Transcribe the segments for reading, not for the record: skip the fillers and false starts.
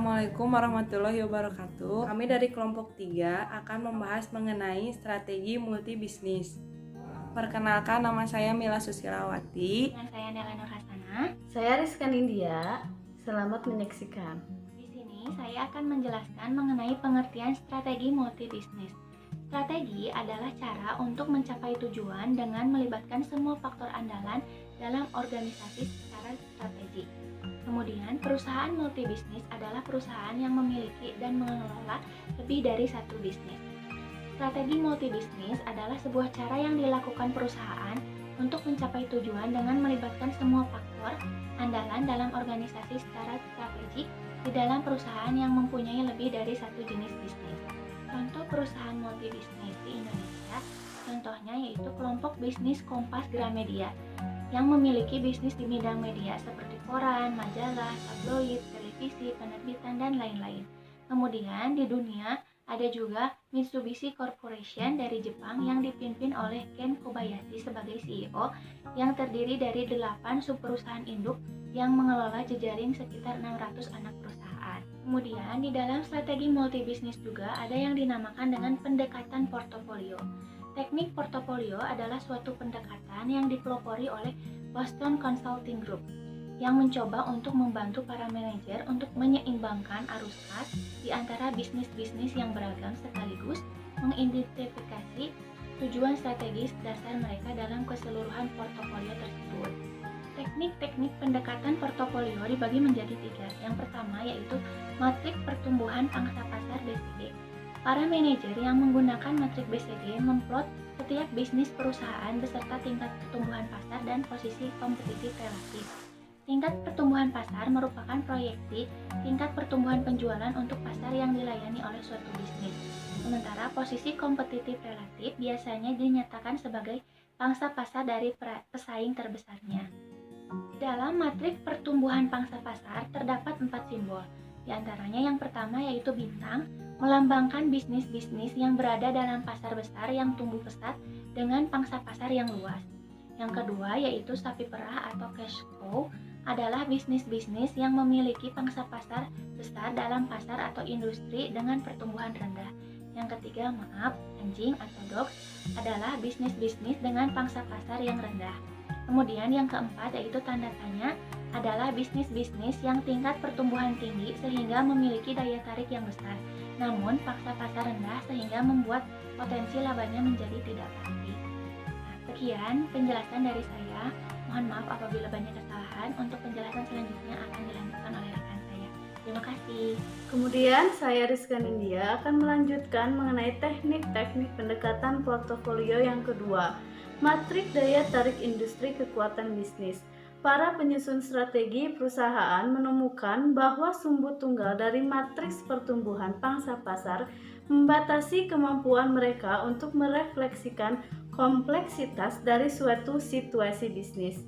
Assalamualaikum warahmatullahi wabarakatuh. Kami dari kelompok 3 akan membahas mengenai strategi multibisnis. Perkenalkan, nama saya Mila Susilawati. Dengan saya Nela Nur Hasana. Saya Rizkan India. Selamat menyaksikan. Di sini saya akan menjelaskan mengenai pengertian strategi multibisnis. Strategi adalah cara untuk mencapai tujuan dengan melibatkan semua faktor andalan dalam organisasi secara strategik. Kemudian, perusahaan multibisnis adalah perusahaan yang memiliki dan mengelola lebih dari satu bisnis. Strategi multibisnis adalah sebuah cara yang dilakukan perusahaan untuk mencapai tujuan dengan melibatkan semua faktor andalan dalam organisasi secara strategik di dalam perusahaan yang mempunyai lebih dari satu jenis bisnis. Contoh perusahaan multibisnis di Indonesia, contohnya yaitu kelompok bisnis Kompas Gramedia yang memiliki bisnis di bidang media seperti koran, majalah, tabloid, televisi, penerbitan, dan lain-lain. Kemudian di dunia ada juga Mitsubishi Corporation dari Jepang yang dipimpin oleh Ken Kobayashi sebagai CEO yang terdiri dari 8 subperusahaan induk yang mengelola jejaring sekitar 600 anak perusahaan. Kemudian di dalam strategi multibisnis juga ada yang dinamakan dengan pendekatan portofolio. Teknik portofolio adalah suatu pendekatan yang dipelopori oleh Boston Consulting Group yang mencoba untuk membantu para manajer untuk menyeimbangkan arus kas di antara bisnis-bisnis yang beragam sekaligus mengidentifikasi tujuan strategis dasar mereka dalam keseluruhan portofolio tersebut. Teknik-teknik pendekatan portofolio dibagi menjadi 3. Yang pertama yaitu matrik pertumbuhan pangsa pasar BCG. Para manajer yang menggunakan matrik BCG memplot setiap bisnis perusahaan beserta tingkat pertumbuhan pasar dan posisi kompetitif relatif. Tingkat pertumbuhan pasar merupakan proyeksi tingkat pertumbuhan penjualan untuk pasar yang dilayani oleh suatu bisnis. Sementara posisi kompetitif relatif biasanya dinyatakan sebagai pangsa pasar dari pesaing terbesarnya. Dalam matrik pertumbuhan pangsa pasar terdapat 4 simbol. Di antaranya yang pertama yaitu bintang, melambangkan bisnis-bisnis yang berada dalam pasar besar yang tumbuh pesat dengan pangsa pasar yang luas. Yang kedua yaitu sapi perah atau cash cow adalah bisnis-bisnis yang memiliki pangsa pasar besar dalam pasar atau industri dengan pertumbuhan rendah. Yang ketiga, anjing atau dogs adalah bisnis-bisnis dengan pangsa pasar yang rendah. Kemudian yang keempat yaitu tanda tanya adalah bisnis-bisnis yang tingkat pertumbuhan tinggi sehingga memiliki daya tarik yang besar, namun pangsa pasar rendah sehingga membuat potensi labanya menjadi tidak pasti. Sekian penjelasan dari saya. Mohon maaf apabila banyak kesalahan. Untuk penjelasan selanjutnya akan dilanjutkan oleh rekan saya. Terima kasih. Kemudian saya Rizkan India akan melanjutkan mengenai teknik-teknik pendekatan portofolio yang kedua, matrik daya tarik industri kekuatan bisnis. Para penyusun strategi perusahaan menemukan bahwa sumbu tunggal dari matriks pertumbuhan pangsa pasar membatasi kemampuan mereka untuk merefleksikan kompleksitas dari suatu situasi bisnis.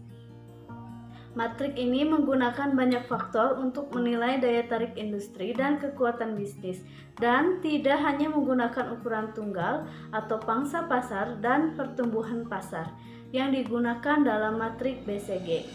Matrik ini menggunakan banyak faktor untuk menilai daya tarik industri dan kekuatan bisnis, dan tidak hanya menggunakan ukuran tunggal atau pangsa pasar dan pertumbuhan pasar yang digunakan dalam matrik BCG.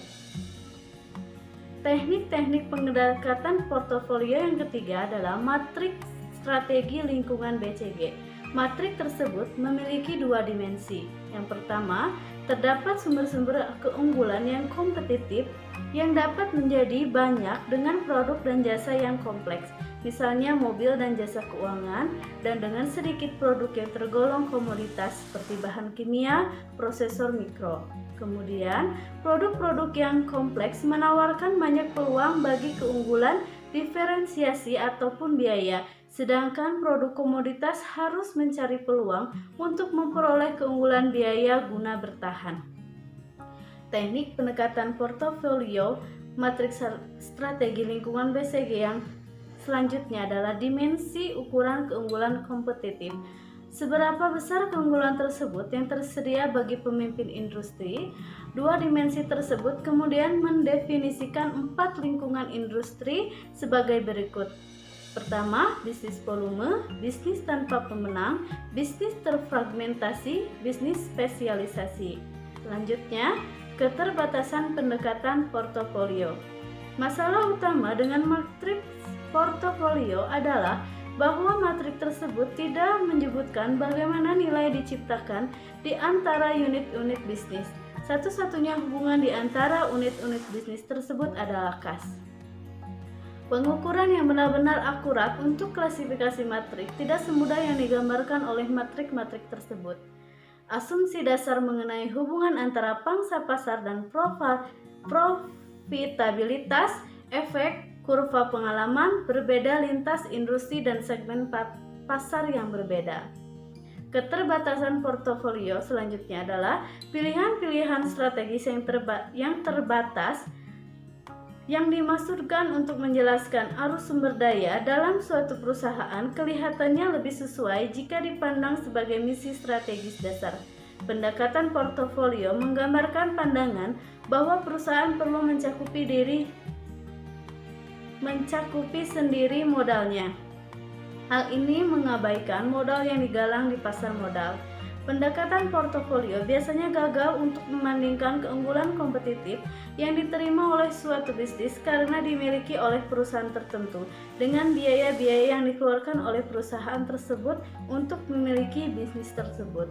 Teknik-teknik pendekatan portofolio yang ketiga adalah matrik strategi lingkungan BCG. Matrik tersebut memiliki 2 dimensi. Yang pertama, terdapat sumber-sumber keunggulan yang kompetitif yang dapat menjadi banyak dengan produk dan jasa yang kompleks, misalnya mobil dan jasa keuangan, dan dengan sedikit produk yang tergolong komoditas seperti bahan kimia, prosesor mikro. Kemudian, produk-produk yang kompleks menawarkan banyak peluang bagi keunggulan, diferensiasi ataupun biaya, sedangkan produk komoditas harus mencari peluang untuk memperoleh keunggulan biaya guna bertahan. Teknik pendekatan portofolio matriks strategi lingkungan BCG yang selanjutnya adalah dimensi ukuran keunggulan kompetitif. Seberapa besar keunggulan tersebut yang tersedia bagi pemimpin industri? 2 dimensi tersebut kemudian mendefinisikan 4 lingkungan industri sebagai berikut. Pertama, bisnis volume, bisnis tanpa pemenang, bisnis terfragmentasi, bisnis spesialisasi. Selanjutnya, keterbatasan pendekatan portofolio. Masalah utama dengan matriks portofolio adalah bahwa matrik tersebut tidak menyebutkan bagaimana nilai diciptakan di antara unit-unit bisnis. Satu-satunya hubungan di antara unit-unit bisnis tersebut adalah kas. Pengukuran yang benar-benar akurat untuk klasifikasi matrik tidak semudah yang digambarkan oleh matrik-matrik tersebut. Asumsi dasar mengenai hubungan antara pangsa pasar dan profitabilitas, efek kurva pengalaman berbeda lintas industri dan segmen pasar yang berbeda. Keterbatasan portofolio selanjutnya adalah pilihan-pilihan strategis yang terbatas yang dimaksudkan untuk menjelaskan arus sumber daya dalam suatu perusahaan kelihatannya lebih sesuai jika dipandang sebagai misi strategis dasar. Pendekatan portofolio menggambarkan pandangan bahwa perusahaan perlu mencakupi sendiri modalnya. Hal ini mengabaikan modal yang digalang di pasar modal. Pendekatan portofolio biasanya gagal untuk membandingkan keunggulan kompetitif yang diterima oleh suatu bisnis karena dimiliki oleh perusahaan tertentu dengan biaya-biaya yang dikeluarkan oleh perusahaan tersebut untuk memiliki bisnis tersebut.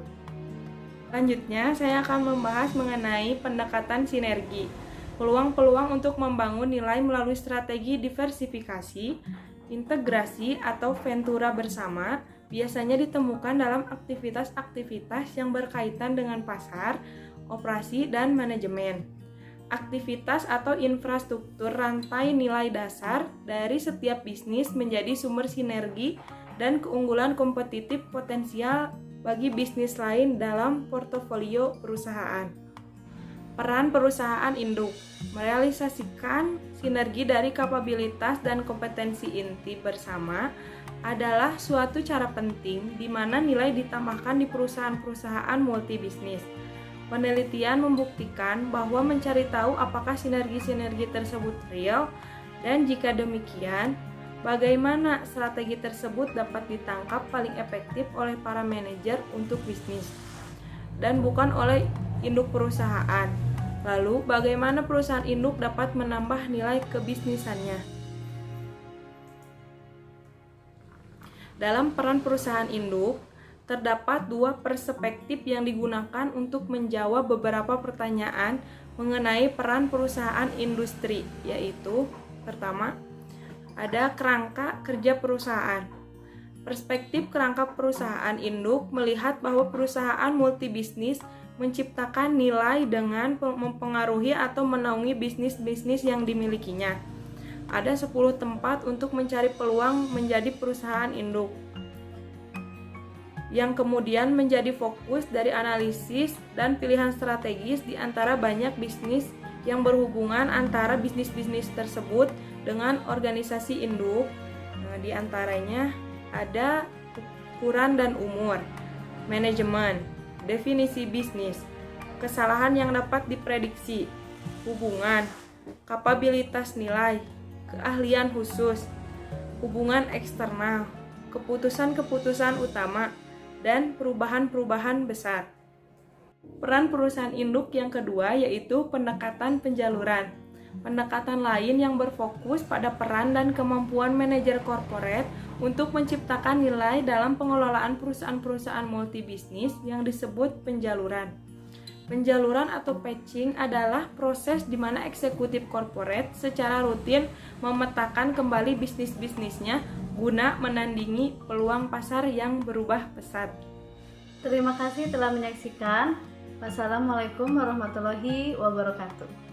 Selanjutnya, saya akan membahas mengenai pendekatan sinergi. Peluang-peluang untuk membangun nilai melalui strategi diversifikasi, integrasi, atau ventura bersama biasanya ditemukan dalam aktivitas-aktivitas yang berkaitan dengan pasar, operasi, dan manajemen. Aktivitas atau infrastruktur rantai nilai dasar dari setiap bisnis menjadi sumber sinergi dan keunggulan kompetitif potensial bagi bisnis lain dalam portofolio perusahaan. Peran perusahaan induk merealisasikan sinergi dari kapabilitas dan kompetensi inti bersama adalah suatu cara penting di mana nilai ditambahkan di perusahaan-perusahaan multibisnis. Penelitian membuktikan bahwa mencari tahu apakah sinergi-sinergi tersebut real dan jika demikian, bagaimana strategi tersebut dapat ditangkap paling efektif oleh para manajer untuk bisnis dan bukan oleh induk perusahaan. Lalu, bagaimana perusahaan induk dapat menambah nilai kebisnisannya? Dalam peran perusahaan induk, terdapat dua perspektif yang digunakan untuk menjawab beberapa pertanyaan mengenai peran perusahaan industri, yaitu pertama, ada kerangka kerja perusahaan. Perspektif kerangka perusahaan induk melihat bahwa perusahaan multibisnis menciptakan nilai dengan mempengaruhi atau menaungi bisnis-bisnis yang dimilikinya. Ada 10 tempat untuk mencari peluang menjadi perusahaan induk, yang kemudian menjadi fokus dari analisis dan pilihan strategis di antara banyak bisnis yang berhubungan antara bisnis-bisnis tersebut dengan organisasi induk. Di antaranya ada ukuran dan umur, manajemen, definisi bisnis, kesalahan yang dapat diprediksi, hubungan, kapabilitas nilai, keahlian khusus, hubungan eksternal, keputusan-keputusan utama, dan perubahan-perubahan besar. Peran perusahaan induk yang kedua yaitu pendekatan penjaluran. Pendekatan lain yang berfokus pada peran dan kemampuan manajer korporat untuk menciptakan nilai dalam pengelolaan perusahaan-perusahaan multibisnis yang disebut penjaluran. Penjaluran atau patching adalah proses di mana eksekutif korporat secara rutin memetakan kembali bisnis-bisnisnya guna menandingi peluang pasar yang berubah pesat. Terima kasih telah menyaksikan. Wassalamualaikum warahmatullahi wabarakatuh.